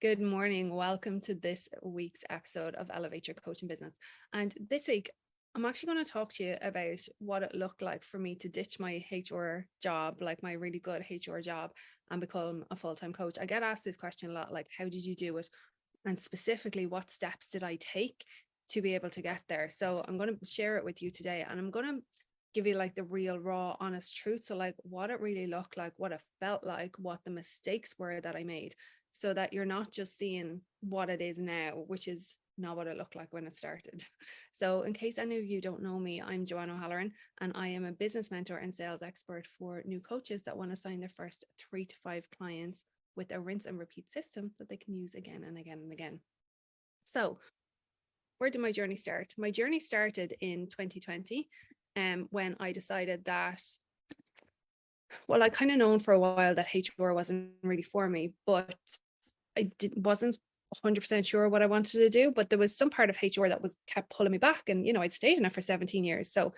Good morning. Welcome to this week's episode of Elevate Your Coaching Business. And this week, I'm actually going to talk to you about what it looked like for me to ditch my HR job, like my really good HR job, and become a full-time coach. I get asked this question a lot, like, how did you do it? And specifically, what steps did I take to be able to get there? So I'm going to share it with you today, and I'm going to give you like the real, raw, honest truth. So like what it really looked like, what it felt like, what the mistakes were that I made, so that you're not just seeing what it is now, which is not what it looked like when it started. So in case any of you don't know me, I'm Joanne O'Halloran, and I am a business mentor and sales expert for new coaches that want to sign their first 3 to 5 clients with a rinse and repeat system that they can use again and again and again. So where did my journey start? My journey started in 2020 when I decided that, well, I kind of known for a while that HR wasn't really for me, but wasn't 100% sure what I wanted to do. But there was some part of HR that kept pulling me back, and I'd stayed in it for 17 years, so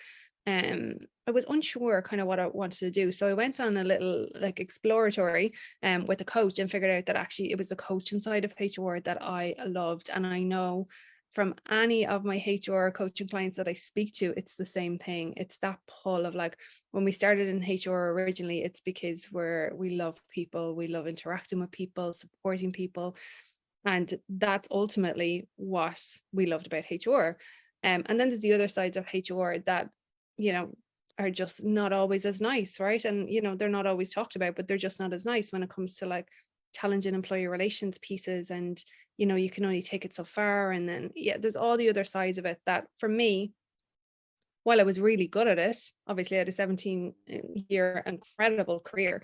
I was unsure kind of what I wanted to do. So I went on a little like exploratory with a coach, and figured out that actually it was the coaching side of HR that I loved. And I know from any of my HR coaching clients that I speak to, it's the same thing. It's that pull of like, when we started in HR originally, it's because we love people, we love interacting with people, supporting people. And that's ultimately what we loved about HR. And then there's the other sides of HR that, are just not always as nice, right? And, they're not always talked about, but they're just not as nice when it comes to like challenging employee relations pieces. And, you can only take it so far. And then, there's all the other sides of it that for me, while I was really good at it, obviously I had a 17-year incredible career,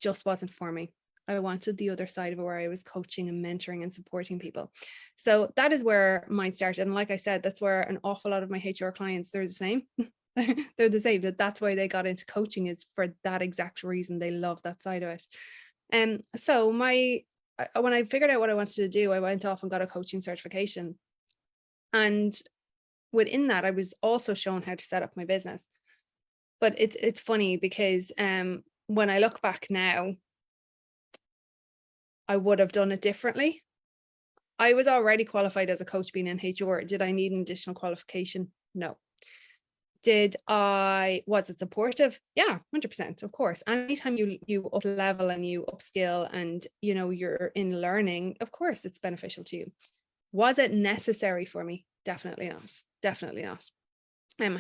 just wasn't for me. I wanted the other side of it, where I was coaching and mentoring and supporting people. So that is where mine started. And like I said, that's where an awful lot of my HR clients, they're the same. They're the same. That's why they got into coaching, is for that exact reason. They love that side of it. So when I figured out what I wanted to do, I went off and got a coaching certification. And within that, I was also shown how to set up my business. But it's funny because when I look back now, I would have done it differently. I was already qualified as a coach being in HR. Did I need an additional qualification? No. Was it supportive? Yeah, 100%, of course. Anytime you up level and you upskill and, you're in learning, of course, it's beneficial to you. Was it necessary for me? Definitely not. Definitely not.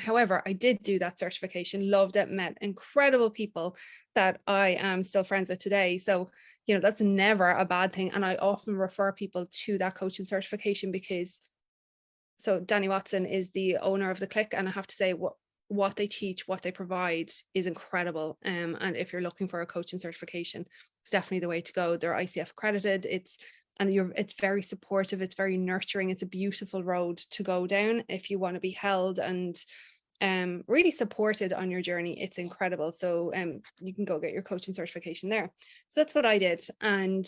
However, I did do that certification, loved it, met incredible people that I am still friends with today. So, that's never a bad thing. And I often refer people to that coaching certification because, so Danny Watson is the owner of The Click, and I have to say what they teach, what they provide is incredible. And if you're looking for a coaching certification, it's definitely the way to go. They're ICF accredited. It's very supportive, it's very nurturing, it's a beautiful road to go down if you want to be held and really supported on your journey. It's incredible. So you can go get your coaching certification there. So that's what I did, and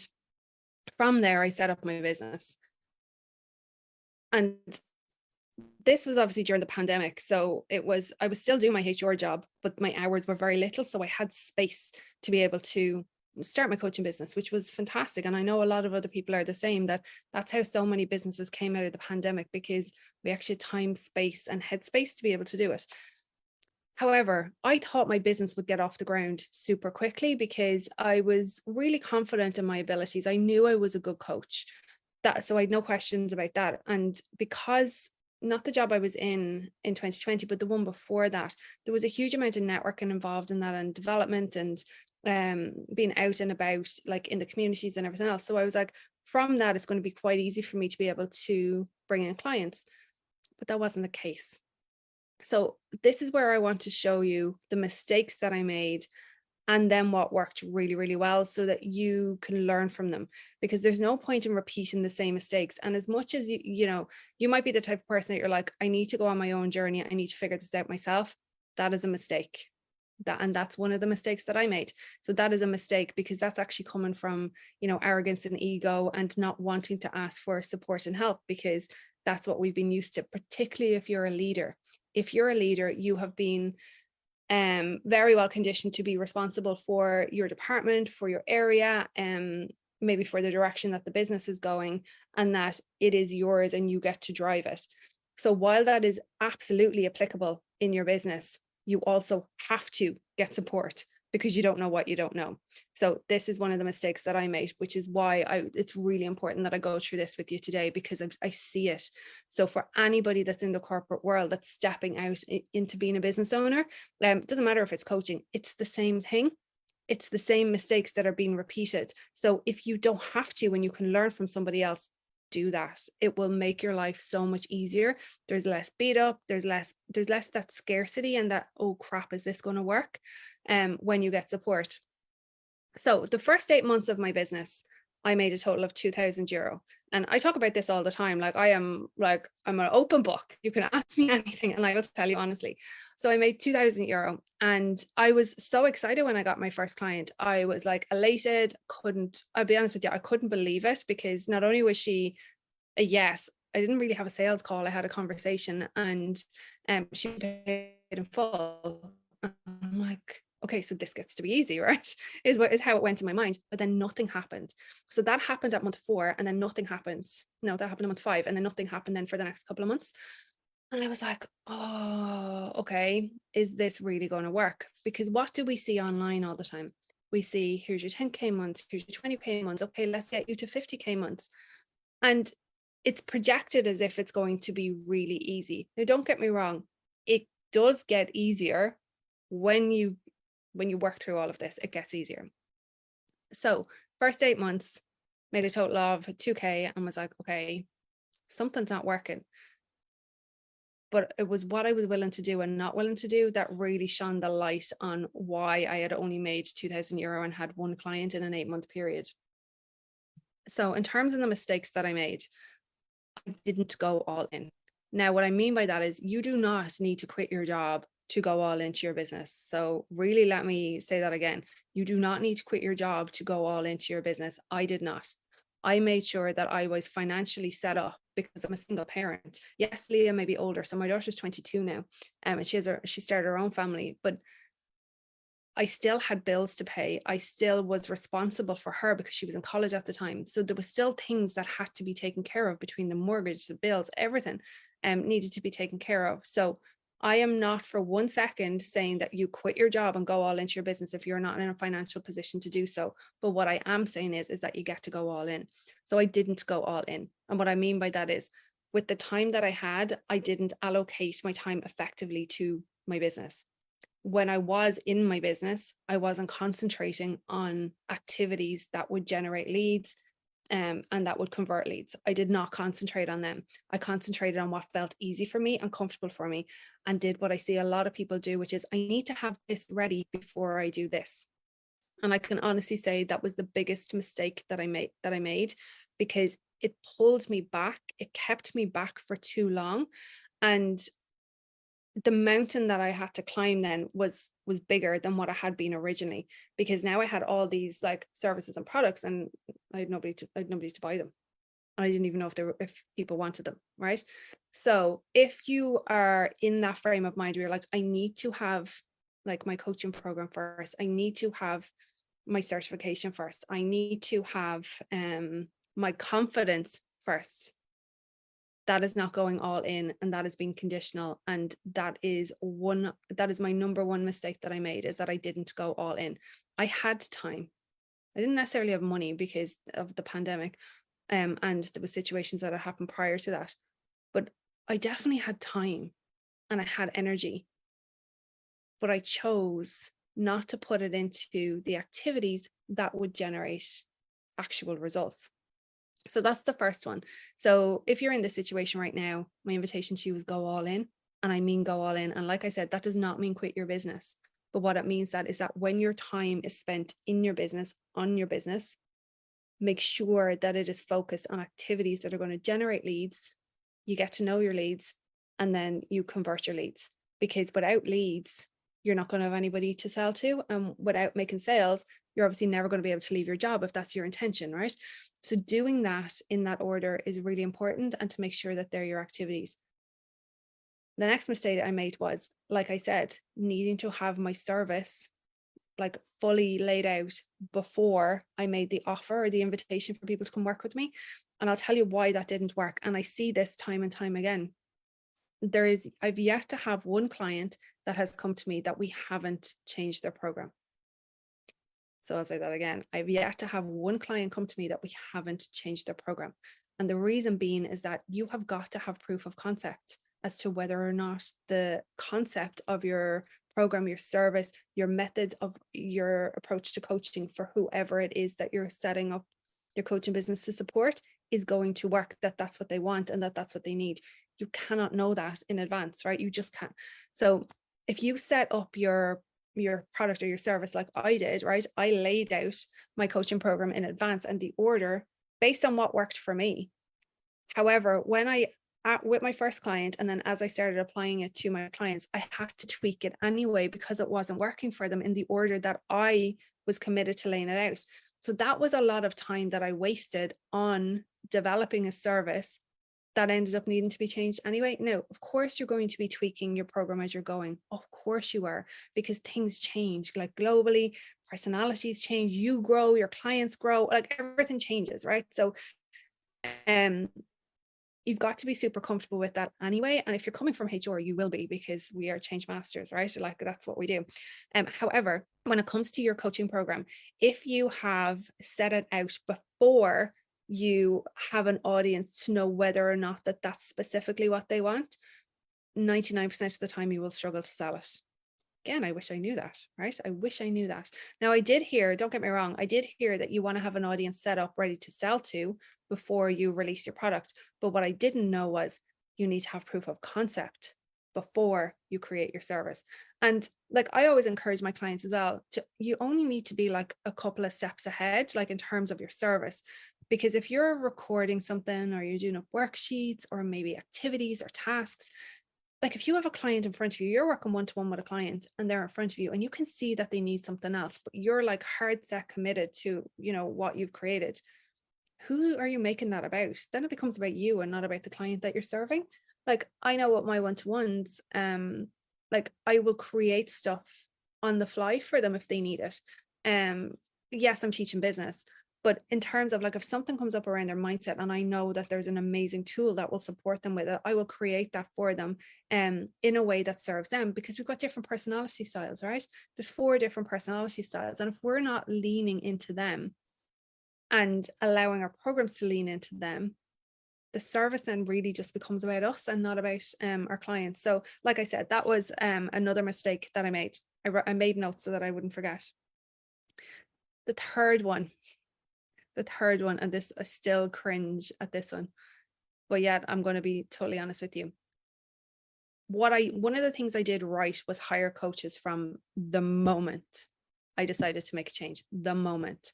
from there I set up my business. And this was obviously during the pandemic, so I was still doing my HR job, but my hours were very little, so I had space to be able to start my coaching business, which was fantastic. And I know a lot of other people are the same, that's how so many businesses came out of the pandemic, because we actually had time, space and headspace to be able to do it. However, I thought my business would get off the ground super quickly because I was really confident in my abilities. I knew I was a good coach, so I had no questions about that. And because not the job I was in 2020, but the one before that, there was a huge amount of networking involved in that, and development, and being out and about like in the communities and everything else. So I was like, from that, it's going to be quite easy for me to be able to bring in clients. But that wasn't the case. So this is where I want to show you the mistakes that I made, and then what worked really, really well, so that you can learn from them, because there's no point in repeating the same mistakes. And as much as you might be the type of person that you're like, I need to go on my own journey, I need to figure this out myself. That is a mistake. That's one of the mistakes that I made. So that is a mistake, because that's actually coming from, arrogance and ego, and not wanting to ask for support and help, because that's what we've been used to, particularly if you're a leader. If you're a leader, you have been very well conditioned to be responsible for your department, for your area, maybe for the direction that the business is going, and that it is yours and you get to drive it. So while that is absolutely applicable in your business, you also have to get support because you don't know what you don't know. So this is one of the mistakes that I made, which is why it's really important that I go through this with you today, because I see it. So for anybody that's in the corporate world that's stepping out into being a business owner, it doesn't matter if it's coaching, it's the same thing. It's the same mistakes that are being repeated. So if you don't have to, and you can learn from somebody else, do that. It will make your life so much easier. There's less beat up, there's less that scarcity and that, oh crap, is this going to work? When you get support. So the first 8 months of my business, I made a total of €2,000. And I talk about this all the time. I'm an open book. You can ask me anything and I will tell you honestly. So I made €2,000 and I was so excited when I got my first client. I was like elated, I'll be honest with you, I couldn't believe it, because not only was she a yes, I didn't really have a sales call. I had a conversation, and she paid in full. I'm like, okay, so this gets to be easy, right? Is how it went in my mind. But then nothing happened. So that happened at month 4, and then nothing happened. No, that happened at month 5, and then nothing happened then for the next couple of months. And I was like, oh, okay, is this really going to work? Because what do we see online all the time? We see, here's your 10K months, here's your 20K months. Okay, let's get you to 50K months. And it's projected as if it's going to be really easy. Now, don't get me wrong, it does get easier when you work through all of this. It gets easier. So first 8 months, made a total of 2K, and was like, okay, something's not working. But it was what I was willing to do and not willing to do that really shone the light on why I had only made €2,000 and had one client in an 8-month period. So in terms of the mistakes that I made, I didn't go all in. Now, what I mean by that is you do not need to quit your job to go all into your business. So really, let me say that again. You do not need to quit your job to go all into your business. I did not. I made sure that I was financially set up because I'm a single parent. Yes, Leah may be older. So my daughter's 22 now, and she started her own family, but I still had bills to pay. I still was responsible for her because she was in college at the time. So there was still things that had to be taken care of between the mortgage, the bills, everything needed to be taken care of. So I am not for one second saying that you quit your job and go all into your business if you're not in a financial position to do so. But what I am saying is that you get to go all in. So I didn't go all in. And what I mean by that is, with the time that I had, I didn't allocate my time effectively to my business. When I was in my business, I wasn't concentrating on activities that would generate leads and that would convert leads. I did not concentrate on them. I concentrated on what felt easy for me and comfortable for me, and did what I see a lot of people do, which is I need to have this ready before I do this. And I can honestly say that was the biggest mistake that I made, because it pulled me back. It kept me back for too long. And the mountain that I had to climb then was bigger than what I had been originally, because now I had all these like services and products, and I had nobody to buy them. I didn't even know if people wanted them, right? So if you are in that frame of mind where you're like, I need to have like my coaching program first, I need to have my certification first, I need to have my confidence first, that is not going all in, and that is being conditional. And that is my number one mistake that I made, is that I didn't go all in. I had time. I didn't necessarily have money because of the pandemic, and there were situations that had happened prior to that, but I definitely had time and I had energy, but I chose not to put it into the activities that would generate actual results. So that's the first one. So if you're in this situation right now, my invitation to you is go all in. And I mean go all in. And like I said, that does not mean quit your business. But what it means is that when your time is spent in your business, on your business, make sure that it is focused on activities that are going to generate leads. You get to know your leads, and then you convert your leads. Because without leads, you're not going to have anybody to sell to. And without making sales, you're obviously never going to be able to leave your job if that's your intention, right? So doing that in that order is really important, and to make sure that they're your activities. The next mistake I made was, like I said, needing to have my service like fully laid out before I made the offer or the invitation for people to come work with me. And I'll tell you why that didn't work. And I see this time and time again. I've yet to have one client that has come to me that we haven't changed their program. So I'll say that again. I've yet to have one client come to me that we haven't changed their program. And the reason being is that you have got to have proof of concept as to whether or not the concept of your program, your service, your method of your approach to coaching for whoever it is that you're setting up your coaching business to support is going to work, that that's what they want and that that's what they need. You cannot know that in advance, right? You just can't. So if you set up your product or your service like I did, right? I laid out my coaching program in advance and the order based on what worked for me. However, when with my first client, and then as I started applying it to my clients, I had to tweak it anyway because it wasn't working for them in the order that I was committed to laying it out. So that was a lot of time that I wasted on developing a service that ended up needing to be changed anyway. No, of course you're going to be tweaking your program as you're going. Of course you are, because things change, like globally, personalities change, you grow, your clients grow, like everything changes, right? So you've got to be super comfortable with that anyway. And if you're coming from HR, you will be, because we are change masters, right? Like that's what we do. However, when it comes to your coaching program, if you have set it out before you have an audience to know whether or not that's specifically what they want, 99% of the time you will struggle to sell it. Again, I wish I knew that, right? I wish I knew that. Now, I did hear, don't get me wrong, I did hear that you want to have an audience set up ready to sell to before you release your product. But what I didn't know was you need to have proof of concept before you create your service. And like I always encourage my clients as well, you only need to be like a couple of steps ahead, like in terms of your service. Because if you're recording something or you're doing up worksheets or maybe activities or tasks, like if you have a client in front of you, you're working one-to-one with a client and they're in front of you and you can see that they need something else, but you're like hard set committed to, what you've created. Who are you making that about? Then it becomes about you and not about the client that you're serving. Like I know what my one-to-ones, like I will create stuff on the fly for them if they need it. Yes, I'm teaching business, but in terms of like if something comes up around their mindset and I know that there's an amazing tool that will support them with it, I will create that for them in a way that serves them, because we've got different personality styles, right? There's 4 different personality styles. And if we're not leaning into them and allowing our programs to lean into them, the service then really just becomes about us and not about our clients. So like I said, that was another mistake that I made. I made notes so that I wouldn't forget. The third one, and this, I still cringe at this one, but yet I'm going to be totally honest with you. One of the things I did right was hire coaches from the moment I decided to make a change, the moment.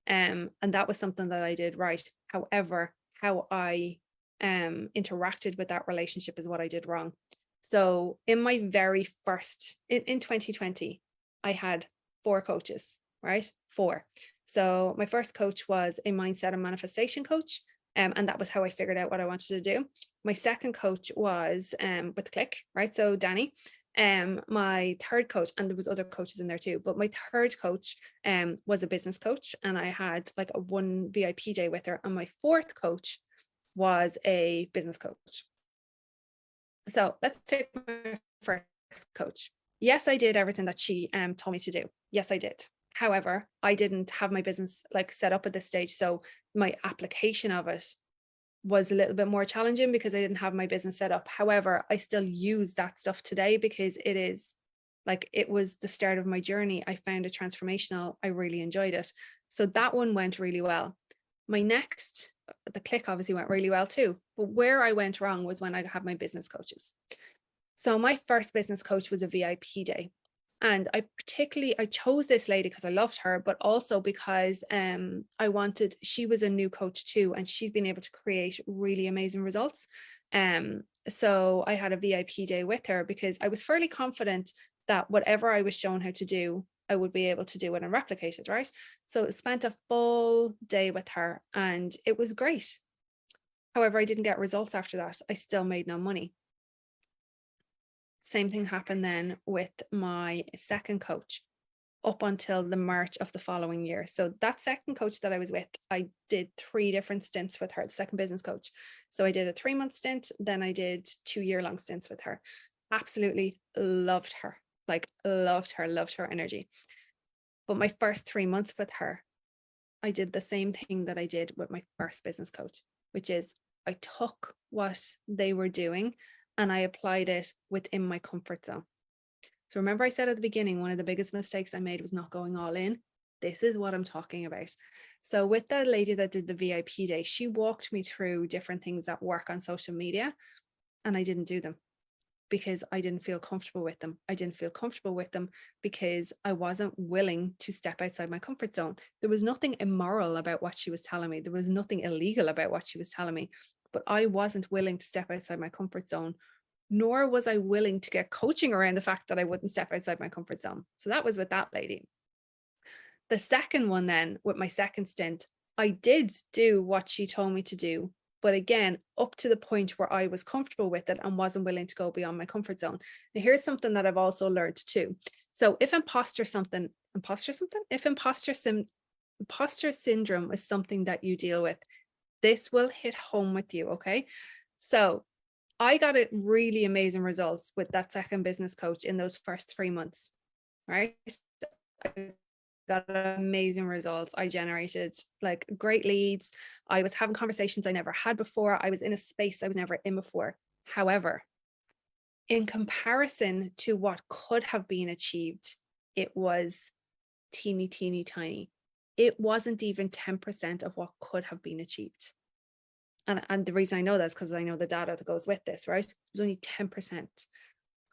And that was something that I did right. However, how I interacted with that relationship is what I did wrong. So in my very first, in 2020, I had 4 coaches, right? 4. So my first coach was a mindset and manifestation coach. And that was how I figured out what I wanted to do. My second coach was with Click, right? So Danny. My third coach, and there was other coaches in there too, but my third coach was a business coach, and I had like a 1 VIP day with her. And my fourth coach was a business coach. So let's take my first coach. Yes, I did everything that she told me to do. Yes, I did. However, I didn't have my business like set up at this stage. So my application of it was a little bit more challenging because I didn't have my business set up. However, I still use that stuff today because it was the start of my journey. I found it transformational. I really enjoyed it. So that one went really well. My next, the Click obviously went really well too. But where I went wrong was when I had my business coaches. So my first business coach was a VIP day. And I chose this lady because I loved her, but also because she was a new coach too, and she'd been able to create really amazing results. So I had a VIP day with her because I was fairly confident that whatever I was shown how to do, I would be able to do it and replicate it, right? So I spent a full day with her and it was great. However, I didn't get results after that. I still made no money. Same thing happened then with my second coach. up until the March of the following year. So that second coach that I was with, I did 3 different stints with her, the second business coach. So I did a 3-month stint, then I did 2-year-long stints with her. Absolutely loved her, like loved her energy. But my first 3 months with her, I did the same thing that I did with my first business coach, which is I took what they were doing and I applied it within my comfort zone. So remember I said at the beginning, one of the biggest mistakes I made was not going all in. This is what I'm talking about. So with that lady that did the VIP day, she walked me through different things that work on social media, and I didn't do them because I didn't feel comfortable with them. I didn't feel comfortable with them because I wasn't willing to step outside my comfort zone. There was nothing immoral about what she was telling me. There was nothing illegal about what she was telling me, but I wasn't willing to step outside my comfort zone, nor was I willing to get coaching around the fact that I wouldn't step outside my comfort zone. So that was with that lady. The second one then, with my second stint, I did do what she told me to do, but again, up to the point where I was comfortable with it and wasn't willing to go beyond my comfort zone. Now, here's something that I've also learned too. So if imposter syndrome is something that you deal with, this will hit home with you, okay? So I got really amazing results with that second business coach in those first 3 months, right? I got amazing results. I generated like great leads. I was having conversations I never had before. I was in a space I was never in before. However, in comparison to what could have been achieved, it was teeny, teeny, tiny. It wasn't even 10% of what could have been achieved. And the reason I know that is because I know the data that goes with this, right? It was only 10%.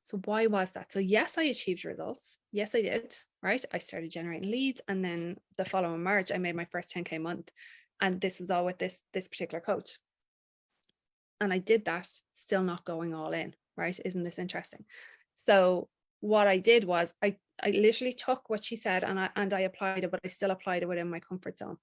So why was that? So yes, I achieved results. Yes, I did, right? I started generating leads. And then the following March, I made my first 10K month. And this was all with this particular coach. And I did that, still not going all in, right? Isn't this interesting? So what I did was I literally took what she said and I applied it, but I still applied it within my comfort zone.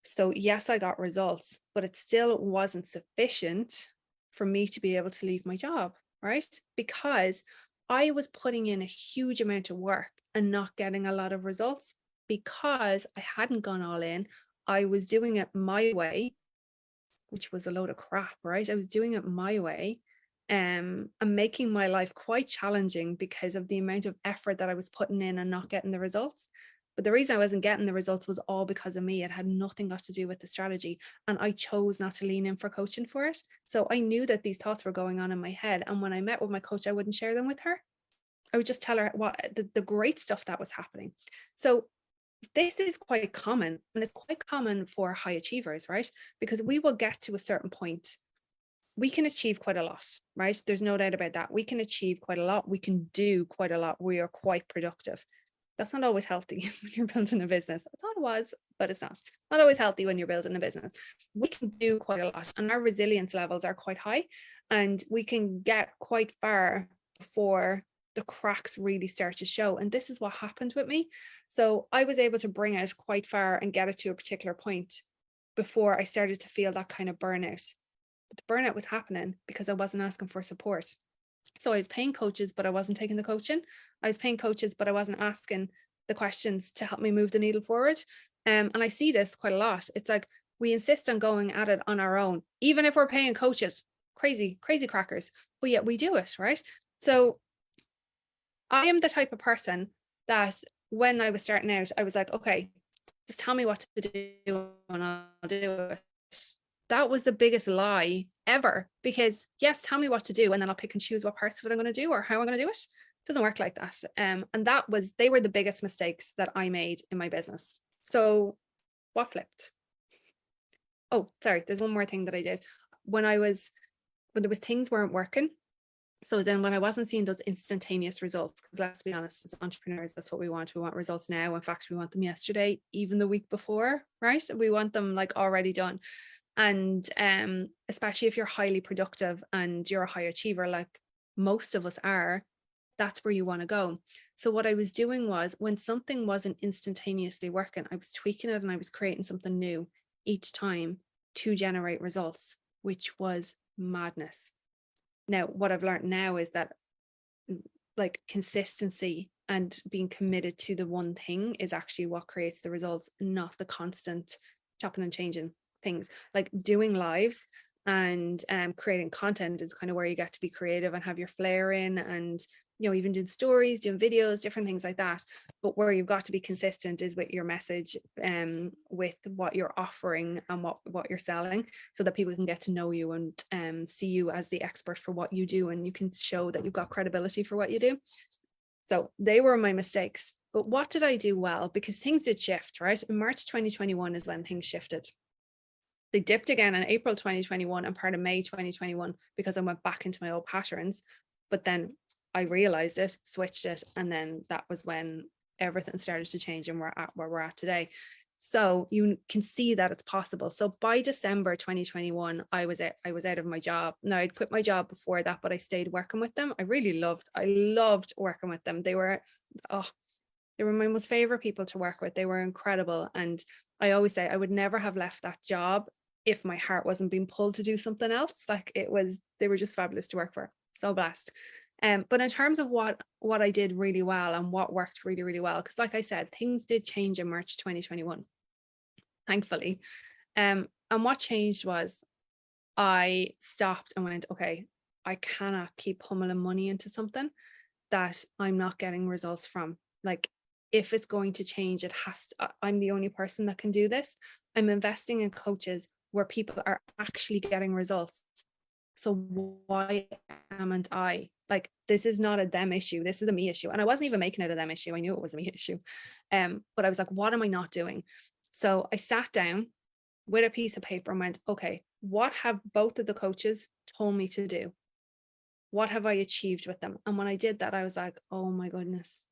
So yes, I got results, but it still wasn't sufficient for me to be able to leave my job, right? Because I was putting in a huge amount of work and not getting a lot of results because I hadn't gone all in. I was doing it my way, which was a load of crap, right? I was doing it my way, and making my life quite challenging because of the amount of effort that I was putting in and not getting the results. But the reason I wasn't getting the results was all because of me. It had nothing got to do with the strategy. And I chose not to lean in for coaching for it. So I knew that these thoughts were going on in my head. And when I met with my coach, I wouldn't share them with her. I would just tell her what the great stuff that was happening. So this is quite common, and it's quite common for high achievers, right? Because we will get to a certain point. We can achieve quite a lot, right? There's no doubt about that. We can achieve quite a lot. We can do quite a lot. We are quite productive. That's not always healthy when you're building a business. I thought it was, but it's not always healthy when you're building a business. We can do quite a lot, and our resilience levels are quite high, and we can get quite far before the cracks really start to show. And this is what happened with me. So I was able to bring it quite far and get it to a particular point before I started to feel that kind of burnout. But the burnout was happening because I wasn't asking for support. So I was paying coaches, but I wasn't taking the coaching. I was paying coaches, but I wasn't asking the questions to help me move the needle forward. And I see this quite a lot. It's like we insist on going at it on our own, even if we're paying coaches, crazy crackers, but yet we do it, right? So I am the type of person that when I was starting out, I was like, okay, just tell me what to do and I'll do it. That was the biggest lie ever, because yes, tell me what to do and then I'll pick and choose what parts of it I'm going to do or how I'm going to do it. It doesn't work like that. And they were the biggest mistakes that I made in my business. So what flipped? Oh, sorry, there's one more thing that I did when there was things weren't working. So then when I wasn't seeing those instantaneous results, because let's be honest, as entrepreneurs, that's what we want. We want results now. In fact, we want them yesterday, even the week before, right? We want them like already done. And especially if you're highly productive and you're a high achiever, like most of us are, that's where you want to go. So what I was doing was when something wasn't instantaneously working, I was tweaking it and I was creating something new each time to generate results, which was madness. Now, what I've learned now is that like consistency and being committed to the one thing is actually what creates the results, not the constant chopping and changing things. Like doing lives and creating content is kind of where you get to be creative and have your flair in, and even doing stories, doing videos, different things like that. But where you've got to be consistent is with your message, with what you're offering and what you're selling, so that people can get to know you and see you as the expert for what you do, and you can show that you've got credibility for what you do. So they were my mistakes. But what did I do well? Because things did shift, right? In March 2021 is when things shifted. They dipped again in April 2021 and part of May 2021 because I went back into my old patterns. But then I realized it, switched it, and then that was when everything started to change and we're at where we're at today. So you can see that it's possible. So by December 2021, I was out of my job. Now, I'd quit my job before that, but I stayed working with them. I loved working with them. They were my most favorite people to work with. They were incredible. And I always say I would never have left that job if my heart wasn't being pulled to do something else. Like they were just fabulous to work for. So blessed. But in terms of what I did really well and what worked really, really well, because like I said, things did change in March 2021, thankfully. And what changed was I stopped and went, okay, I cannot keep pummeling money into something that I'm not getting results from. Like, if it's going to change, I'm the only person that can do this. I'm investing in coaches where people are actually getting results. So why amn't I? Like, this is not a them issue. This is a me issue. And I wasn't even making it a them issue. I knew it was a me issue. But I was like, what am I not doing? So I sat down with a piece of paper and went, okay, what have both of the coaches told me to do? What have I achieved with them? And when I did that, I was like, oh my goodness.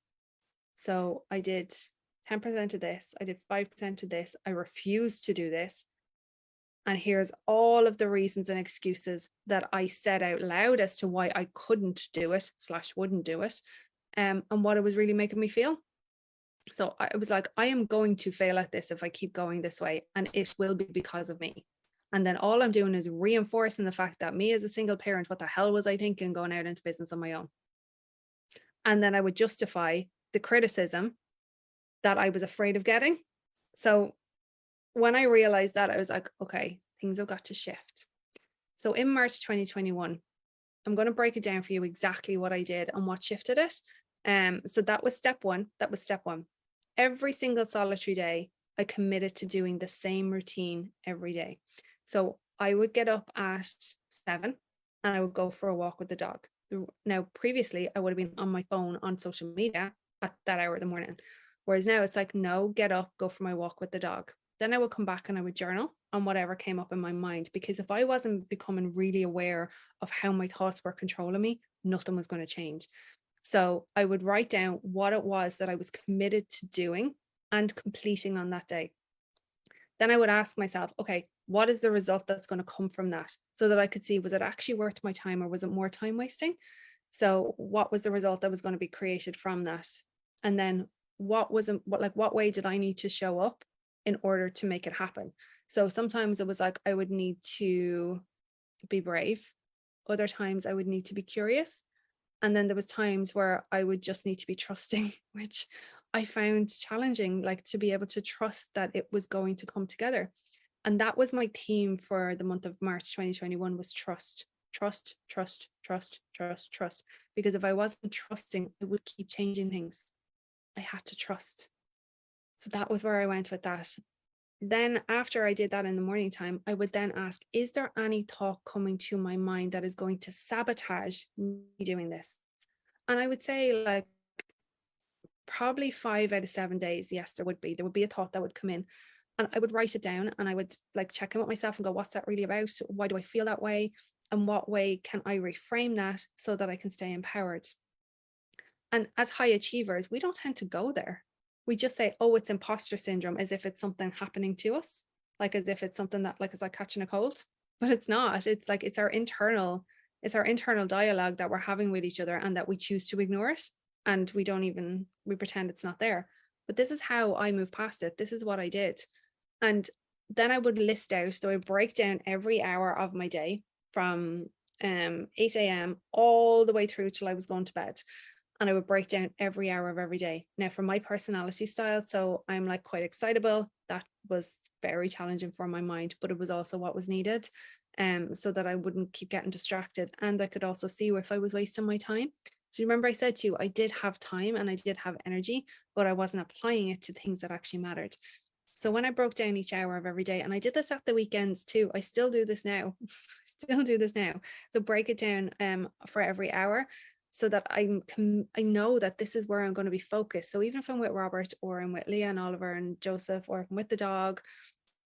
So I did 10% of this. I did 5% of this. I refused to do this. And here's all of the reasons and excuses that I said out loud as to why I couldn't do it / wouldn't do it, and what it was really making me feel. So I was like, I am going to fail at this if I keep going this way, and it will be because of me. And then all I'm doing is reinforcing the fact that me as a single parent, what the hell was I thinking going out into business on my own? And then I would justify the criticism that I was afraid of getting. So when I realized that, I was like, okay, things have got to shift. So in March 2021, I'm going to break it down for you exactly what I did and what shifted it. So that was step one. Every single solitary day, I committed to doing the same routine every day. So I would get up at 7 and I would go for a walk with the dog. Now, previously, I would have been on my phone on social media at that hour of the morning. Whereas now it's like, no, get up, go for my walk with the dog. Then I would come back and I would journal on whatever came up in my mind, because if I wasn't becoming really aware of how my thoughts were controlling me, nothing was going to change. So I would write down what it was that I was committed to doing and completing on that day. Then I would ask myself, okay, what is the result that's going to come from that? So that I could see, was it actually worth my time or was it more time wasting? So what was the result that was going to be created from that? And then what way did I need to show up in order to make it happen? So sometimes it was like I would need to be brave. Other times I would need to be curious. And then there was times where I would just need to be trusting, which I found challenging, like to be able to trust that it was going to come together. And that was my theme for the month of March 2021 was trust. Trust, trust, trust, trust, trust. Because if I wasn't trusting, it would keep changing things. I had to trust. So that was where I went with that. Then after I did that in the morning time, I would then ask, is there any thought coming to my mind that is going to sabotage me doing this? And I would say like probably 5 out of 7 days, yes, there would be a thought that would come in. And I would write it down and I would like check in with myself and go, what's that really about? Why do I feel that way? And what way can I reframe that so that I can stay empowered? And as high achievers, we don't tend to go there. We just say, oh, it's imposter syndrome, as if it's something happening to us, like as if it's something that like is like catching a cold, but it's not. It's like it's our internal dialogue that we're having with each other and that we choose to ignore it. And we pretend it's not there. But this is how I move past it. This is what I did. And then I would list out, so I break down every hour of my day from 8 a.m. all the way through till I was going to bed. and I would break down every hour of every day. Now, for my personality style, so I'm like quite excitable. That was very challenging for my mind, but it was also what was needed, so that I wouldn't keep getting distracted. And I could also see if I was wasting my time. So remember I said to you, I did have time and I did have energy, but I wasn't applying it to things that actually mattered. So when I broke down each hour of every day, and I did this at the weekends too, I still do this now, still do this now. So break it down for every hour so that I know that this is where I'm going to be focused. So even if I'm with Robert or I'm with Leah and Oliver and Joseph, or if I'm with the dog,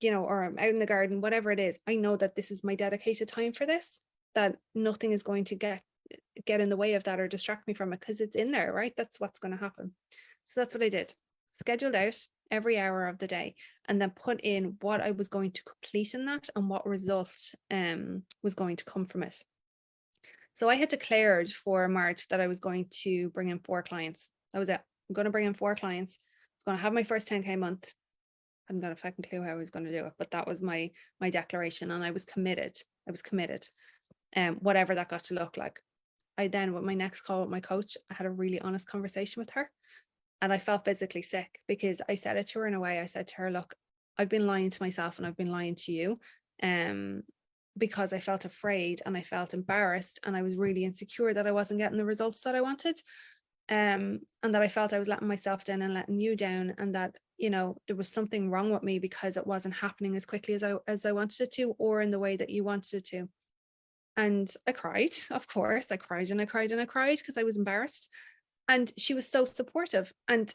or I'm out in the garden, whatever it is, I know that this is my dedicated time for this, that nothing is going to get in the way of that or distract me from it, because it's in there, right? That's what's going to happen. So that's what I did. Scheduled out every hour of the day, and then put in what I was going to complete in that and what result was going to come from it. So I had declared for March that I was going to bring in 4 clients. That was it. I'm going to bring in 4 clients. I was going to have my first 10K month. I hadn't got a fucking clue how I was going to do it, but that was my declaration, and I was committed. Whatever that got to look like. I then, with my next call with my coach, I had a really honest conversation with her, and I felt physically sick because I said it to her in a way. I said to her, look, I've been lying to myself and I've been lying to you, because I felt afraid and I felt embarrassed and I was really insecure that I wasn't getting the results that I wanted, and that I felt I was letting myself down and letting you down, and that there was something wrong with me because it wasn't happening as quickly as I wanted it to, or in the way that you wanted it to. And I cried, of course. I cried and I cried and I cried because I was embarrassed. And she was so supportive. And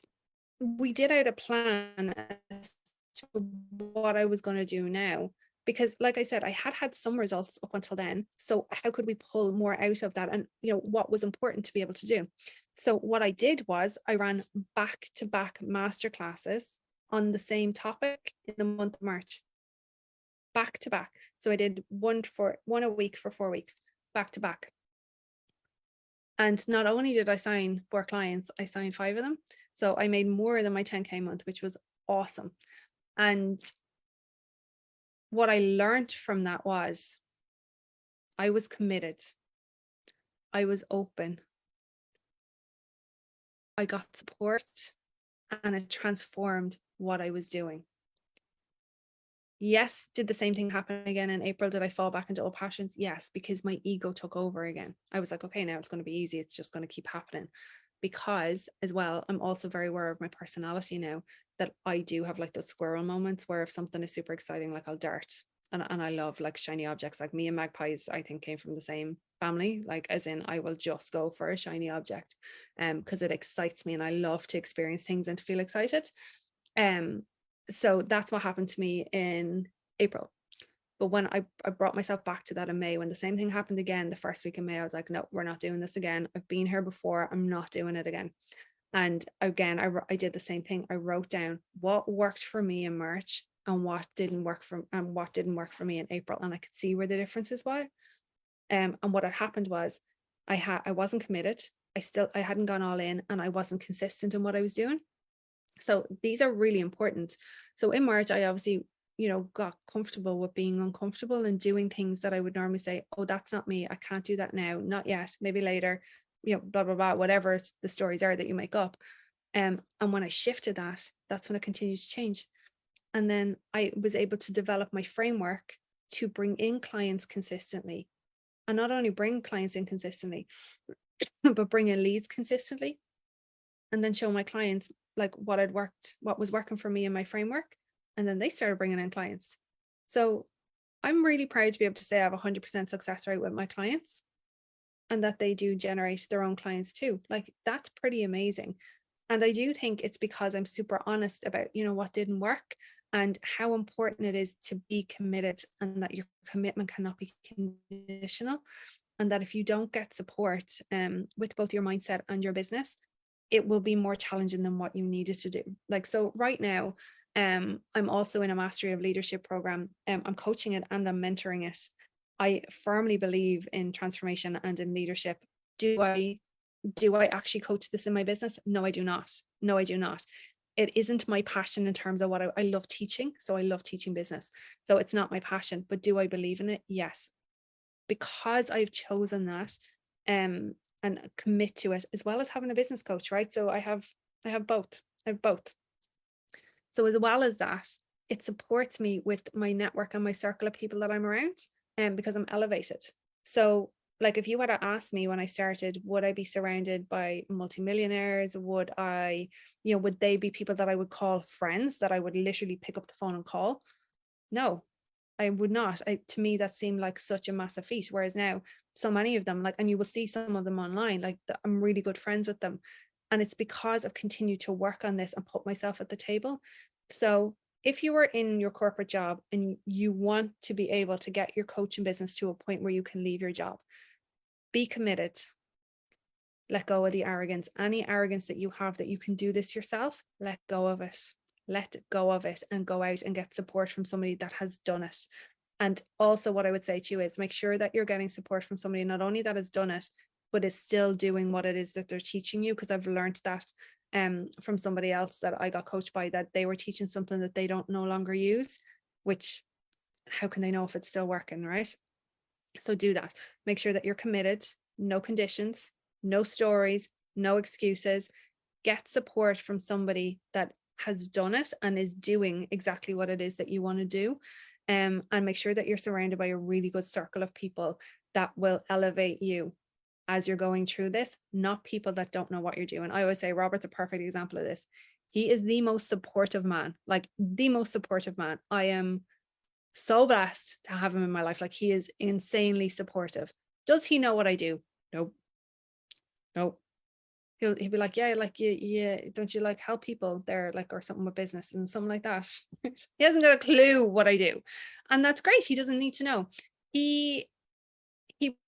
we did out a plan as to what I was going to do now. Because, like I said, I had some results up until then. So how could we pull more out of that? And, what was important to be able to do? So what I did was I ran back-to-back masterclasses on the same topic in the month of March. Back to back. So I did one a week for 4 weeks, back to back. And not only did I sign 4 clients, I signed 5 of them. So I made more than my 10K month, which was awesome. And what I learned from that was I was committed. I was open. I got support, and it transformed what I was doing. Yes, did the same thing happen again in April? Did I fall back into old passions? Yes, because my ego took over again. I was like, okay, now it's going to be easy. It's just going to keep happening. Because as well, I'm also very aware of my personality now, that I do have like those squirrel moments where if something is super exciting, like I'll dart. And I love like shiny objects. Like me and magpies, I think, came from the same family. Like, as in, I will just go for a shiny object because it excites me and I love to experience things and to feel excited. So that's what happened to me in April. But when I brought myself back to that in May, when the same thing happened again, the first week in May, I was like, no, we're not doing this again. I've been here before. I'm not doing it again. And again, I did the same thing. I wrote down what worked for me in March and what didn't work for me in April. And I could see where the differences were. And what had happened was I wasn't committed. I hadn't gone all in, and I wasn't consistent in what I was doing. So these are really important. So in March, I obviously, got comfortable with being uncomfortable and doing things that I would normally say, oh, that's not me. I can't do that now. Not yet. Maybe later, blah, blah, blah, whatever the stories are that you make up. And when I shifted that, that's when it continued to change. And then I was able to develop my framework to bring in clients consistently. And not only bring clients in consistently, but bring in leads consistently. And then show my clients like what was working for me in my framework. And then they started bringing in clients. So I'm really proud to be able to say I have 100% success rate with my clients, and that they do generate their own clients too. Like, that's pretty amazing. And I do think it's because I'm super honest about, what didn't work and how important it is to be committed, and that your commitment cannot be conditional. And that if you don't get support with both your mindset and your business, it will be more challenging than what you needed to do. Like, so right now, I'm also in a mastery of leadership program. I'm coaching it and I'm mentoring it. I firmly believe in transformation and in leadership. Do I actually coach this in my business? No, I do not. No, I do not. It isn't my passion in terms of what I love teaching. So I love teaching business. So it's not my passion, but do I believe in it? Yes. Because I've chosen that, and commit to it, as well as having a business coach, right? So I have both. I have both. So as well as that, it supports me with my network and my circle of people that I'm around, and because I'm elevated. So like if you were to ask me when I started, would I be surrounded by multimillionaires? Would I, would they be people that I would call friends, that I would literally pick up the phone and call? No, I would not. To me, that seemed like such a massive feat. Whereas now, so many of them, like, and you will see some of them online, like I'm really good friends with them. And it's because I've continued to work on this and put myself at the table. So if you are in your corporate job and you want to be able to get your coaching business to a point where you can leave your job, be committed. Let go of the arrogance. Any arrogance that you have that you can do this yourself, let go of it. Let go of it and go out and get support from somebody that has done it. And also, what I would say to you is make sure that you're getting support from somebody not only that has done it, but is still doing what it is that they're teaching you. Because I've learned that from somebody else that I got coached by, that they were teaching something that they don't no longer use, which how can they know if it's still working, right? So do that. Make sure that you're committed, no conditions, no stories, no excuses. Get support from somebody that has done it and is doing exactly what it is that you want to do. And make sure that you're surrounded by a really good circle of people that will elevate you as you're going through this, not people that don't know what you're doing. I always say Robert's a perfect example of this. He is the most supportive man, like the most supportive man. I am so blessed to have him in my life. Like, he is insanely supportive. Does he know what I do? Nope. Nope. He'll be like, yeah, like, yeah, don't you like help people there, like, or something with business and something like that. He hasn't got a clue what I do. And that's great. He doesn't need to know. He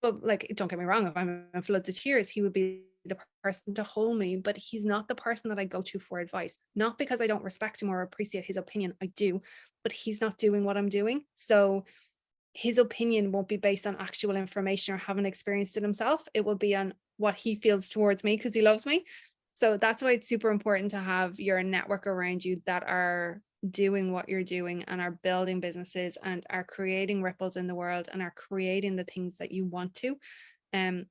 will, like, don't get me wrong, if I'm in floods of tears, he would be the person to hold me, but he's not the person that I go to for advice. Not because I don't respect him or appreciate his opinion. I do, but he's not doing what I'm doing. So his opinion won't be based on actual information or having experienced it himself. It will be on what he feels towards me because he loves me. So that's why it's super important to have your network around you that are doing what you're doing and are building businesses and are creating ripples in the world and are creating the things that you want to,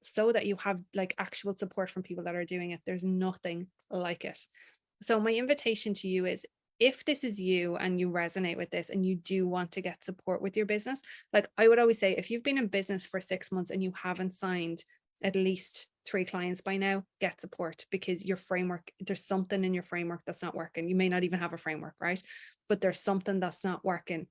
so that you have like actual support from people that are doing it. There's nothing like it. So my invitation to you is, if this is you and you resonate with this and you do want to get support with your business, like I would always say, if you've been in business for 6 months and you haven't signed at least 3 clients by now, get support, because your framework, there's something in your framework that's not working. You may not even have a framework, right? But there's something that's not working.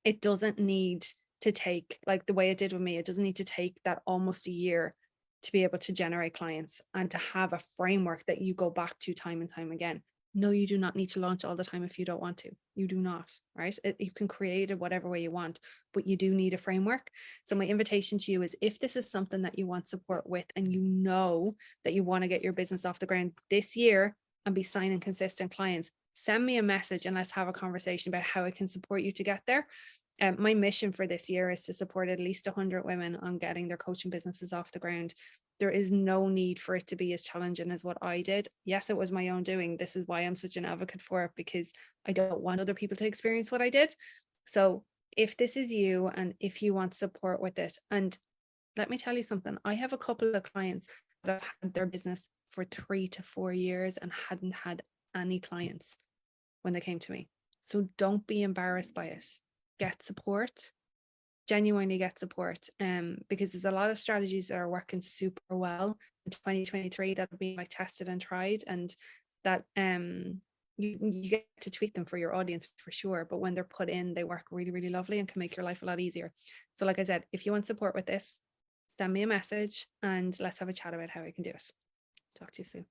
It doesn't need to take, like the way it did with me, it doesn't need to take that almost a year to be able to generate clients and to have a framework that you go back to time and time again. No, you do not need to launch all the time if you don't want to. You do not, right? You can create it whatever way you want, but you do need a framework. So my invitation to you is, if this is something that you want support with and you know that you want to get your business off the ground this year and be signing consistent clients, send me a message and let's have a conversation about how I can support you to get there. My mission for this year is to support at least 100 women on getting their coaching businesses off the ground. There is no need for it to be as challenging as what I did. Yes, it was my own doing. This is why I'm such an advocate for it, because I don't want other people to experience what I did. So if this is you and if you want support with it, and let me tell you something, I have a couple of clients that have had their business for 3 to 4 years and hadn't had any clients when they came to me. So don't be embarrassed by it. Get support, genuinely get support, because there's a lot of strategies that are working super well in 2023 that have been like tested and tried, and that you get to tweak them for your audience for sure, but when they're put in, they work really, really lovely and can make your life a lot easier. So like I said, if you want support with this, send me a message and let's have a chat about how I can do it. Talk to you soon.